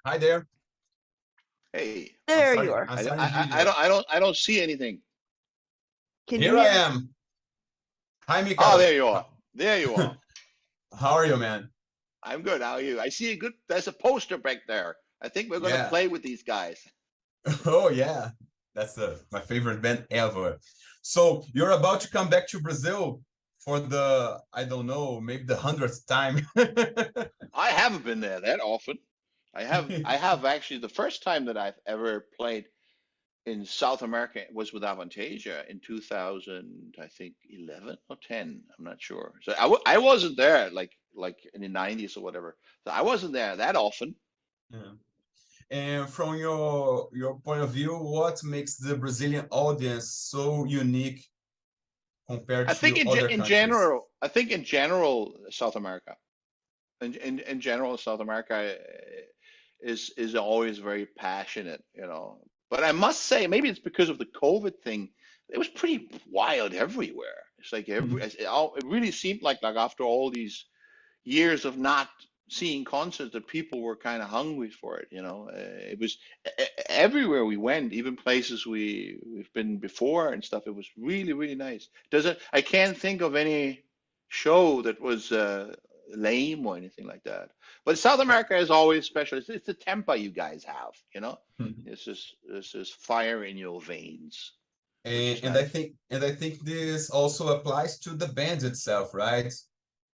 Hi there. Hey, I'm There you starting. are. I'm I, starting I, I video. don't, I don't, I don't see anything. Can you Here I hear? am. Hi, Oh, Michael. there you are. There you are. How are you, man? I'm good. How are you? I see a good. There's a poster back there. I think we're gonna Yeah. play with these guys. Oh, yeah. That's my favorite band ever. So you're about to come back to Brazil for the, I don't know, maybe the 100th time. I haven't been there that often. I have actually the first time that I've ever played in South America was with Avantasia in 2000, I think 11 or 10. I'm not sure. So I wasn't there like in the 90s or whatever. So I wasn't there that often. Yeah. And from your point of view, what makes the Brazilian audience so unique compared I think to other countries? I think in general, South America, in general, South America is always very passionate, you know. But I must say, maybe it's because of the COVID thing. It was pretty wild everywhere. It's like it really seemed like after all these years of not seeing concerts that people were kind of hungry for it, you know. It was everywhere we went, even places we've been before and stuff. It was really nice. Doesn't I can't think of any show that was lame or anything like that. But South America is always special. It's the temper you guys have, you know. It's just fire in your veins, which is And nice. I think this also applies to the band itself, right?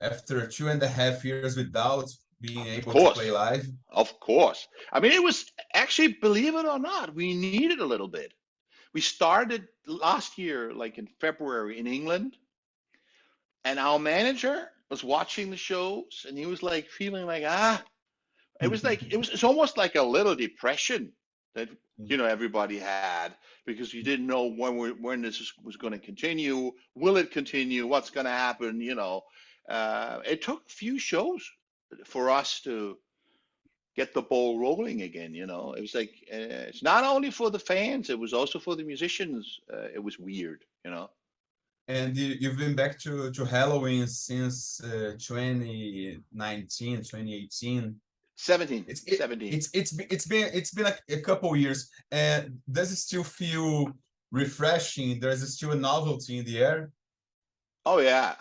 After 2.5 years without being Of able to play course. live. Of course. I mean, it was actually, believe it or not, we needed a little bit. We started last year, like in February in England, and our manager was watching the shows and he was like feeling like, it was like, it's almost like a little depression that, you know, everybody had because you didn't know when was going to continue. Will it continue? What's going to happen? You know, it took a few shows for us to get the ball rolling again. You know, it was like it's not only for the fans; it was also for the musicians. It was weird. You know, And you've been back to Helloween since 2019, 2018. 17, It's it, 17. it's been a couple years. And does it still feel refreshing? There's still a novelty in the air? Oh yeah,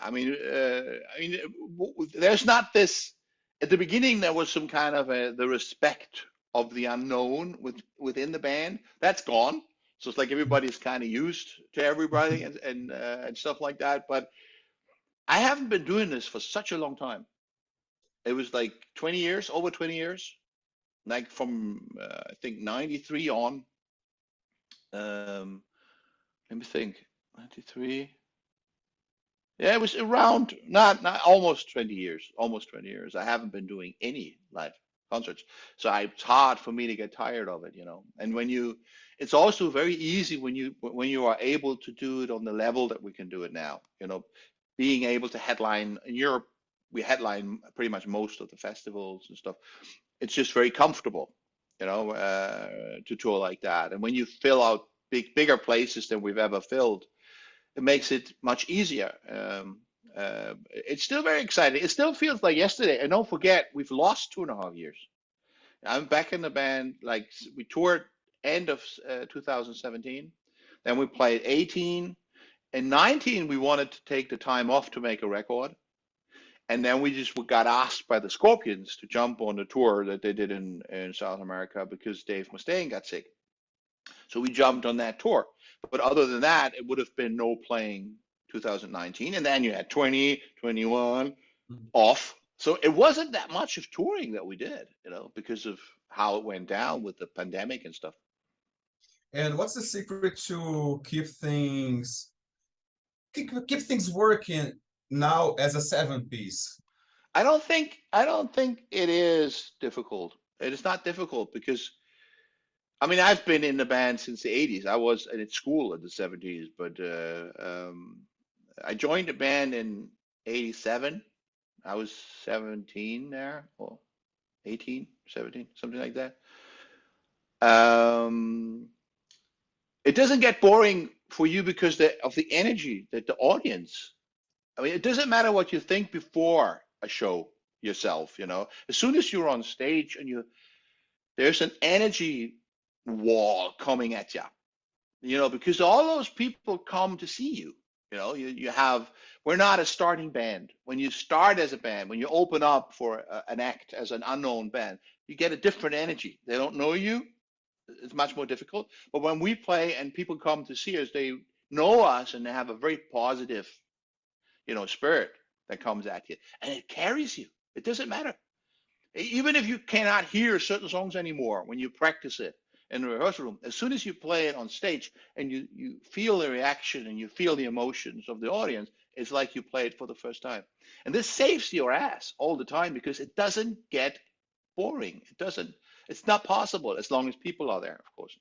there's not this. At the beginning, there was some kind of the respect of the unknown within the band. That's gone. So it's like everybody's kind of used to everybody and stuff like that. But I haven't been doing this for such a long time. It was like 20 years, over 20 years, like from I think 93 on. Um, Let me think, 93. Yeah, it was around not almost 20 years, almost 20 years. I haven't been doing any live concerts, so it's hard for me to get tired of it, you know. And it's also very easy when you are able to do it on the level that we can do it now, you know, being able to headline in Europe. We headline pretty much most of the festivals and stuff. It's just very comfortable, you know, to tour like that. And when you fill out bigger places than we've ever filled, it makes it much easier. It's still very exciting. It still feels like yesterday. And don't forget, we've lost 2.5 years. I'm back in the band. Like we toured end of 2017, then we played 18 and 19. We wanted to take the time off to make a record, and then we just got asked by the Scorpions to jump on the tour that they did in South America because Dave Mustaine got sick. So we jumped on that tour. But other than that, it would have been no playing 2019. And then you had 20, 21 off. So it wasn't that much of touring that we did, you know, because of how it went down with the pandemic and stuff. And what's the secret to keep things working now as a seven piece? I don't think it is difficult. It is not difficult because I mean I've been in the band since the 80s. I was at school in the 70s, but I joined the band in 87. I was 17 there, or 18, 17, something like that. Um, it doesn't get boring for you because of the energy that the audience. I mean, it doesn't matter what you think before a show yourself, you know. As soon as you're on stage and there's an energy wall coming at you, because all those people come to see you. We're not a starting band. When you start as a band, when you open up for an act as an unknown band, you get a different energy. They don't know you. It's much more difficult. But when we play and people come to see us, they know us and they have a very positive, spirit that comes at you, and it carries you. It doesn't matter. Even if you cannot hear certain songs anymore when you practice it in the rehearsal room, as soon as you play it on stage and you feel the reaction and you feel the emotions of the audience, it's like you play it for the first time. And this saves your ass all the time because it doesn't get boring. It's not possible as long as people are there, of course.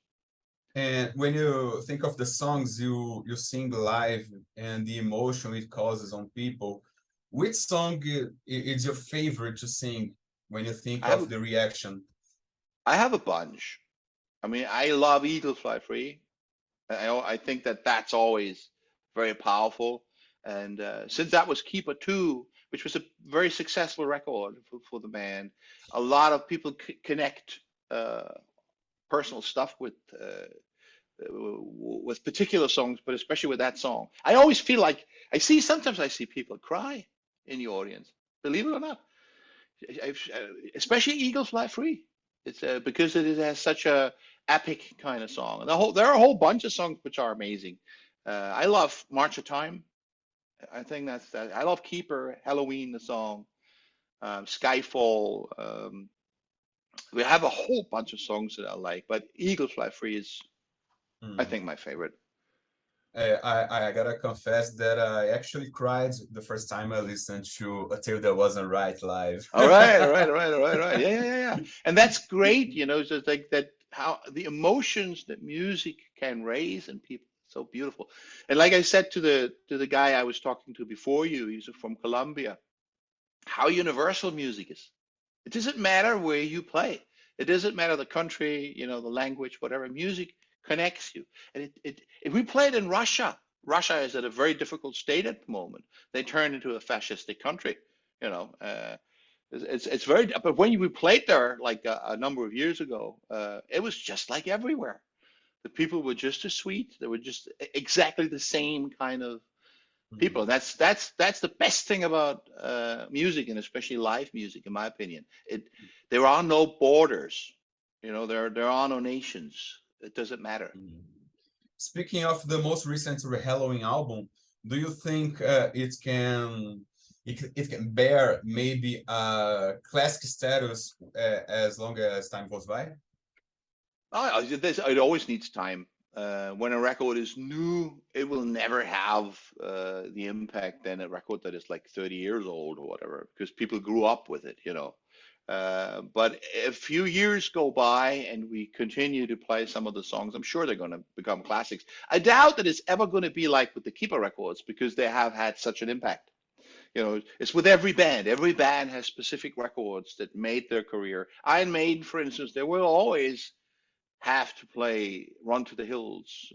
And when you think of the songs you sing live and the emotion it causes on people, which song is your favorite to sing when you think of the reaction? I have a bunch. I mean, I love Eagles Fly Free. I think that's always very powerful. And since that was Keeper 2, which was a very successful record for the band, a lot of people connect personal stuff with particular songs, but especially with that song. I always feel like sometimes I see people cry in the audience, believe it or not. Especially Eagles Fly Free. It's because it has such a epic kind of song. And there are a whole bunch of songs which are amazing. I love March of Time. I think that's that. I love Keeper, Helloween, the song, Skyfall. We have a whole bunch of songs that I like, but Eagles Fly Free is, I think, my favorite. I gotta confess that I actually cried the first time I listened to A Tale That Wasn't Right live. All right. Yeah. And that's great, just like that, how the emotions that music can raise in people. So beautiful. And like I said to the guy I was talking to before you, he's from Colombia, how universal music is. It doesn't matter where you play. It doesn't matter the country, the language, whatever. Music connects you. And if we played in Russia, Russia is at a very difficult state at the moment. They turned into a fascistic country. It's very. But when we played there, like a number of years ago, it was just like everywhere. The people were just as sweet. They were just exactly the same kind of people. That's the best thing about music, and especially live music, in my opinion. There are no borders. There are no nations. It doesn't matter. Speaking of the most recent Helloween album, do you think it can bear maybe a classic status as long as time goes by? It always needs time. When a record is new, it will never have the impact than a record that is like 30 years old or whatever, because people grew up with it, But a few years go by and we continue to play some of the songs, I'm sure they're going to become classics. I doubt that it's ever going to be like with the Keeper records because they have had such an impact. It's with every band. Every band has specific records that made their career. Iron Maiden, for instance, they will always have to play Run to the Hills,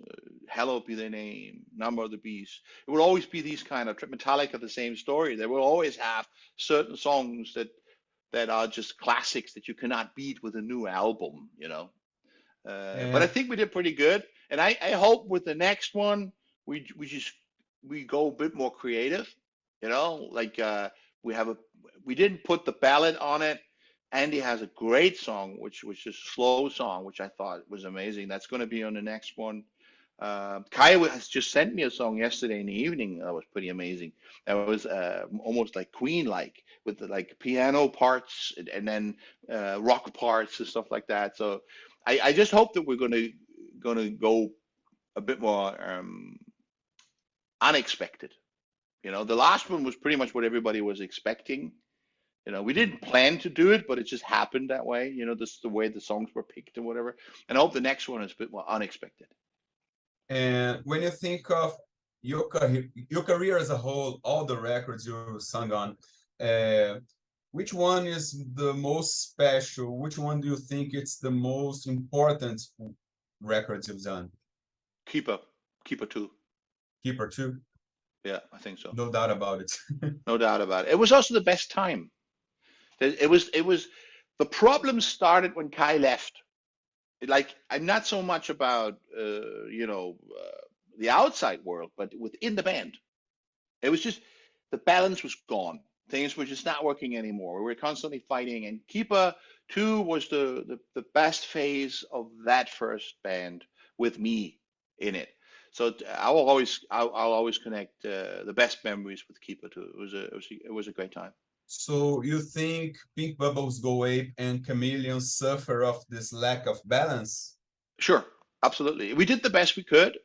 Hallowed Be Thy Name, Number of the Beast. It will always be these kind of Metallica, the same story. They will always have certain songs that are just classics that you cannot beat with a new album, But I think we did pretty good, and I hope with the next one we go a bit more creative, like we didn't put the ballad on it. Andy has a great song, which is a slow song, which I thought was amazing. That's going to be on the next one. Kai has just sent me a song yesterday in the evening that was pretty amazing. That was almost like Queen-like, with the like piano parts and then rock parts and stuff like that. So I just hope that we're gonna go a bit more unexpected. The last one was pretty much what everybody was expecting. We didn't plan to do it, but it just happened that way. This is the way the songs were picked and whatever. And I hope the next one is a bit more unexpected. And when you think of your career as a whole, all the records you sung on, which one is the most special? Which one do you think it's the most important records you've done? Keeper 2. Keeper 2? Yeah, I think so. No doubt about it. No doubt about it. It was also the best time. It was The problem started when Kai left. Like, I'm not so much about the outside world, but within the band. It was just the balance was gone. Things were just not working anymore. We were constantly fighting, and Keeper 2 was the best phase of that first band with me in it. So I'll always connect the best memories with Keeper 2. It was a great time. So you think Pink Bubbles Go Ape and Chameleon suffer of this lack of balance? Sure, absolutely. We did the best we could,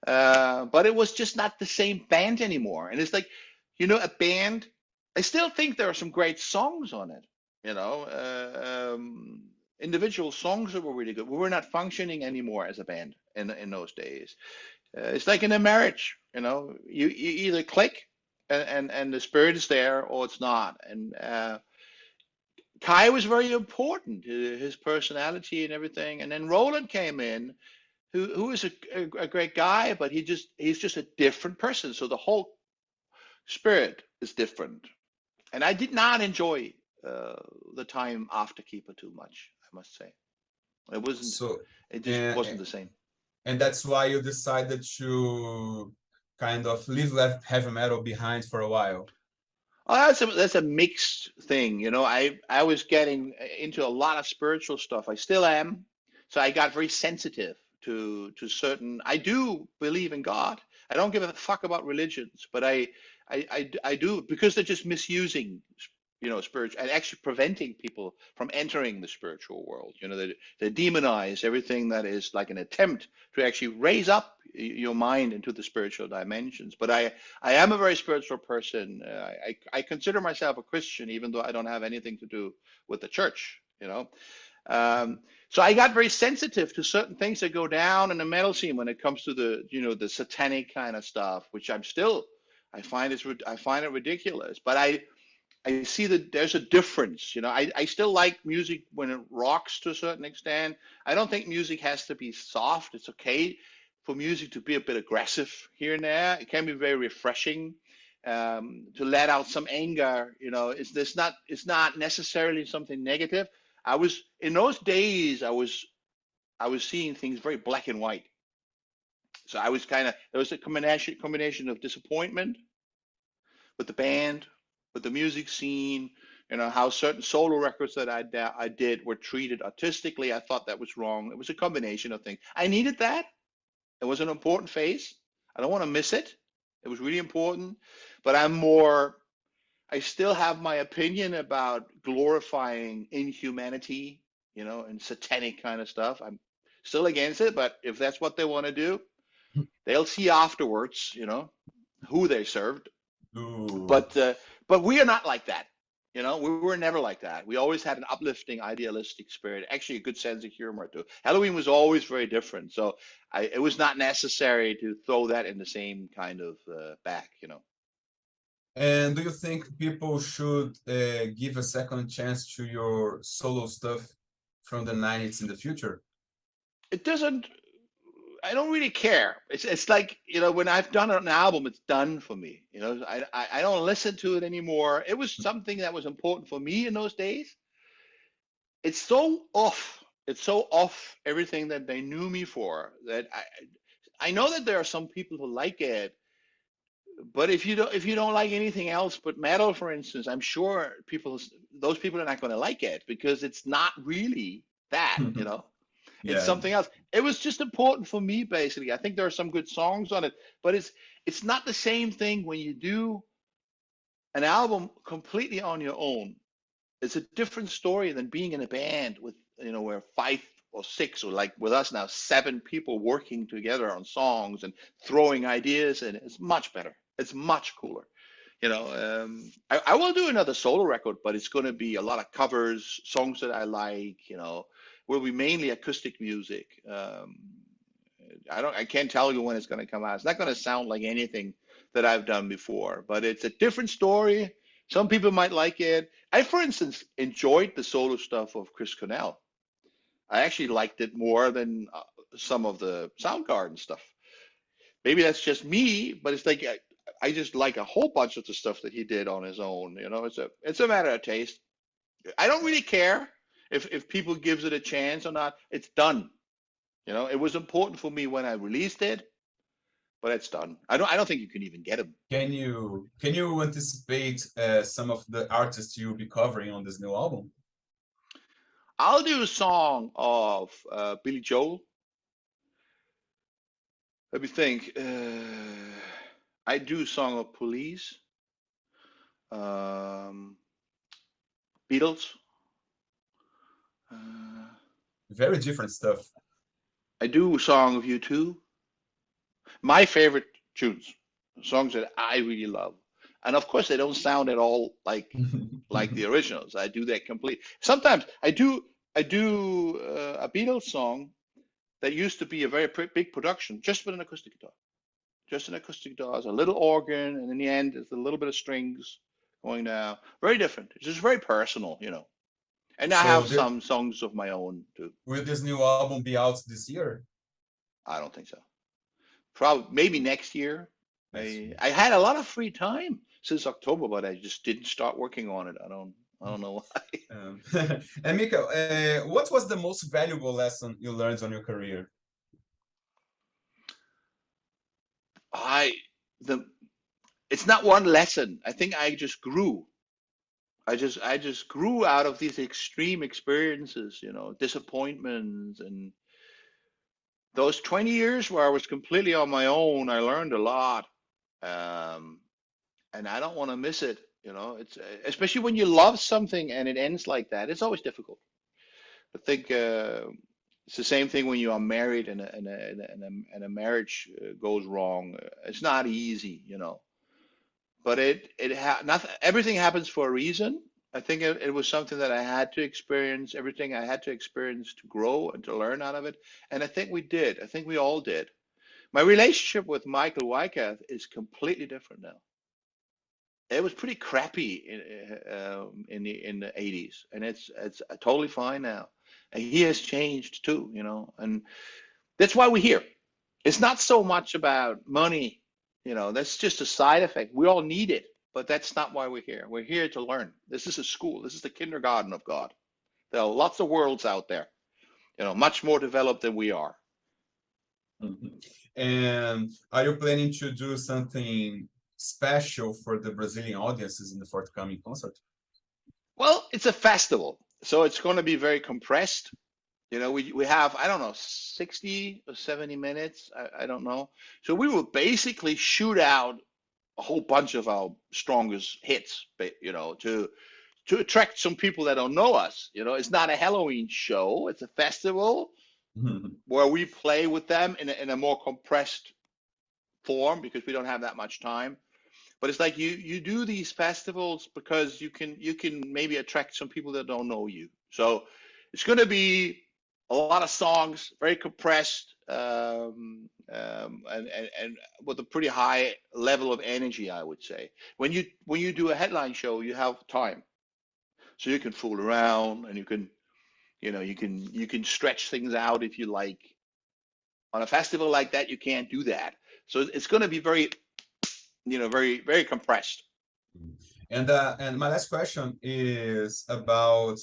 but it was just not the same band anymore. And it's like, a band. I still think there are some great songs on it. Individual songs that were really good. We were not functioning anymore as a band in those days. It's like in a marriage. You either click and the spirit is there, or it's not. And Kai was very important, his personality and everything. And then Roland came in, who is a great guy, but he's just a different person. So the whole spirit is different. And I did not enjoy the time after Keeper too much, I must say. It wasn't. So, It just wasn't the same. And that's why you decided to kind of leave heavy metal behind for a while. Oh, that's a mixed thing. I was getting into a lot of spiritual stuff. I still am. So I got very sensitive to certain. I do believe in God. I don't give a fuck about religions, but I do, because they're just misusing, spiritual, and actually preventing people from entering the spiritual world. They demonize everything that is like an attempt to actually raise up your mind into the spiritual dimensions. But I am a very spiritual person. I consider myself a Christian, even though I don't have anything to do with the church. So I got very sensitive to certain things that go down in the metal scene when it comes to the satanic kind of stuff, which I find it ridiculous. But I see that there's a difference. I still like music when it rocks to a certain extent. I don't think music has to be soft. It's okay for music to be a bit aggressive here and there. It can be very refreshing to let out some anger. It's not necessarily something negative. In those days, I was seeing things very black and white. So there was a combination of disappointment with the band, with the music scene, how certain solo records that I did were treated artistically. I thought that was wrong. It was a combination of things. I needed that. It was an important phase. I don't want to miss it. It was really important, but I still have my opinion about glorifying inhumanity, and satanic kind of stuff. I'm still against it, but if that's what they want to do, they'll see afterwards, who they served. Ooh. But we are not like that. We were never like that. We always had an uplifting, idealistic spirit, actually a good sense of humor too. Helloween was always very different. So it was not necessary to throw that in the same kind of bag. And do you think people should give a second chance to your solo stuff from the 90s in the future? It doesn't. I don't really care. It's like, when I've done an album, it's done for me. I don't listen to it anymore. It was something that was important for me in those days. It's so off. It's so off everything that they knew me for that I know that there are some people who like it, but if you don't like anything else but metal, for instance, I'm sure those people are not going to like it because it's not really that, Yeah. It's something else. It was just important for me, basically. I think there are some good songs on it, but it's not the same thing when you do an album completely on your own. It's a different story than being in a band with, where 5 or 6, or like with us now, 7 people working together on songs and throwing ideas, and it's much better. It's much cooler. I will do another solo record, but it's going to be a lot of covers, songs that I like, will be mainly acoustic music. I can't tell you when it's going to come out. It's not going to sound like anything that I've done before, but it's a different story. Some people might like it. I, for instance, enjoyed the solo stuff of Chris Cornell. I actually liked it more than some of the Soundgarden stuff. Maybe that's just me, but it's like I just like a whole bunch of the stuff that he did on his own. It's a matter of taste. I don't really care if people gives it a chance or not. It's done. It was important for me when I released it, but it's done. I don't think you can even get them. Can you anticipate some of the artists you'll be covering on this new album? I'll do a song of Billy Joel. Let me think. I do a song of Police, um, Beatles. Uh, Very different stuff. I do a song of U2. My favorite tunes, songs that I really love. And of course, they don't sound at all like the originals. I do that complete. Sometimes I do a Beatles song that used to be a very big production, just with an acoustic guitar. Just an acoustic guitar, a little organ, and in the end, it's a little bit of strings going down. Very different. It's just very personal. And I So have some songs of my own too. will this new album be out this year? I don't think so. Probably maybe next year. Next year. I had a lot of free time since October, but I just didn't start working on it. I don't know why. And Mikael, what was the most valuable lesson you learned on your career? It's not one lesson. I think I just grew. I just grew out of these extreme experiences, disappointments, and those 20 years where I was completely on my own. I learned a lot, um, and I don't want to miss it. It's especially when you love something and it ends like that. It's always difficult. I think it's the same thing when you are married and a marriage goes wrong. It's not easy. But nothing, everything happens for a reason. I think it was something that I had to experience, everything I had to experience to grow and to learn out of it. And I think we did. I think we all did. My relationship with Michael Weikath is completely different now. It was pretty crappy in the 80s, and it's totally fine now. And he has changed too. And that's why we're here. It's not so much about money. That's just a side effect. We all need it, but that's not why we're here. We're here to learn. This is a school. This is the kindergarten of God. There are lots of worlds out there, much more developed than we are. Mhm. And are you planning to do something special for the Brazilian audiences in the forthcoming concert? Well, it's a festival, so it's going to be very compressed. We have, I don't know, 60 or 70 minutes. I don't know. So we will basically shoot out a whole bunch of our strongest hits, to attract some people that don't know us. It's not a Helloween show. It's a festival where we play with them in a more compressed form because we don't have that much time. But it's like you do these festivals because you can maybe attract some people that don't know you. So it's going to be a lot of songs, very compressed, and with a pretty high level of energy, I would say. When you do a headline show, you have time, so you can fool around and you can stretch things out if you like. On a festival like that, you can't do that. So it's going to be very, very, very compressed. And my last question is about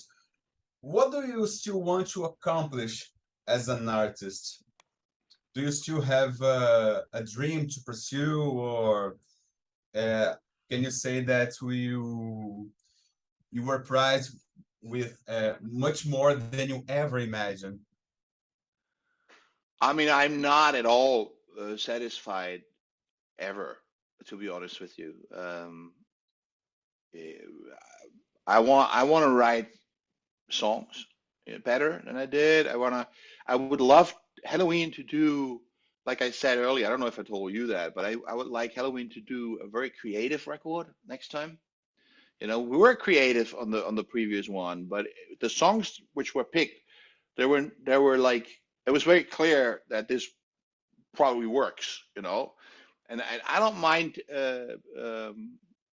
what do you still want to accomplish as an artist? Do you still have a dream to pursue, or can you say that you were prized with much more than you ever imagined? I mean, I'm not at all satisfied ever, to be honest with you. Eh, I want to write songs better than I did. I would love Helloween to do, like I said earlier, I don't know if I told you that, but I would like Helloween to do a very creative record next time. We were creative on the previous one, but the songs which were picked, they were like, it was very clear that this probably works. And I don't mind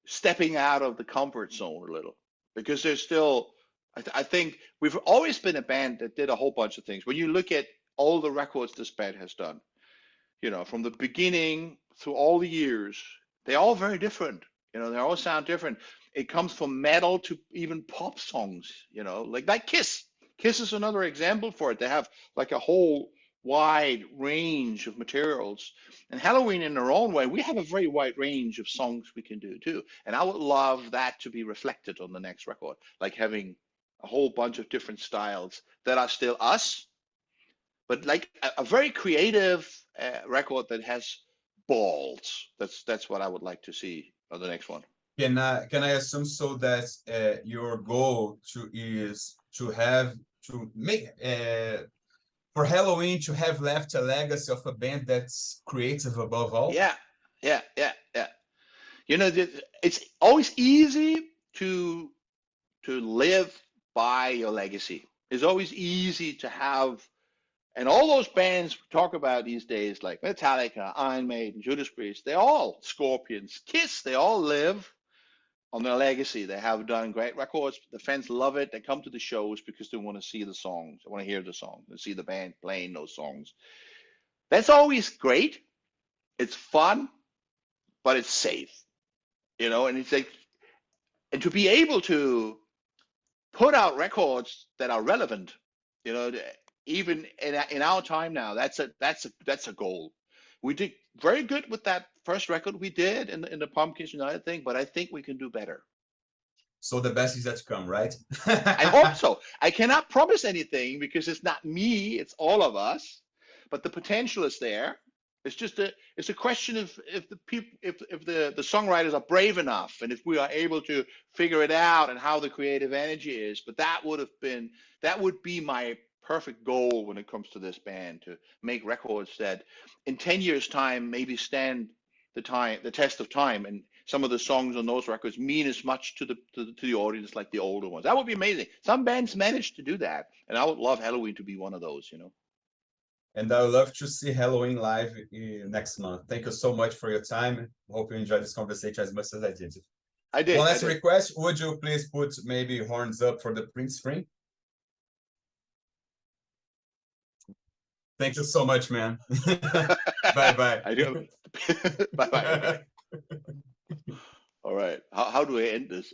stepping out of the comfort zone a little because there's still, I think we've always been a band that did a whole bunch of things. When you look at all the records this band has done, from the beginning through all the years, they're all very different. They all sound different. It comes from metal to even pop songs, you know, like Kiss. Kiss is another example for it. They have like a whole wide range of materials. And Helloween, in their own way, we have a very wide range of songs we can do too. And I would love that to be reflected on the next record, like having a whole bunch of different styles that are still us, but like a very creative record that has balls. That's what I would like to see on the next one. Can I assume so that your goal is to make for Helloween to have left a legacy of a band that's creative above all? Yeah. You know, it's always easy to live by your legacy. It's always easy to have, and all those bands we talk about these days, like Metallica, Iron Maiden, Judas Priest, they all, Scorpions, Kiss, they all live on their legacy. They have done great records. The fans love it. They come to the shows because they want to see the songs. They want to hear the songs and see the band playing those songs. That's always great. It's fun, but it's safe, you know. And it's like, and to be able to put out records that are relevant, you know, even in our time now, that's a goal. We did very good with that first record we did in the Pumpkins United thing, but I think we can do better. So the best is yet to come, right? I hope so. I cannot promise anything because it's not me, it's all of us, but the potential is there. It's just it's a question of if the songwriters are brave enough and if we are able to figure it out and how the creative energy is. But that would be my perfect goal when it comes to this band, to make records that in 10 years time maybe stand the test of time, and some of the songs on those records mean as much to the audience like the older ones. That would be amazing. Some bands manage to do that, and I would love Helloween to be one of those, you know. And I would love to see Helloween live next month. Thank you so much for your time. Hope you enjoyed this conversation as much as I did. I did. One last request. Would you please put maybe horns up for the Prince Spring? Thank you so much, man. Bye-bye. I do. Bye-bye. All right. How do I end this?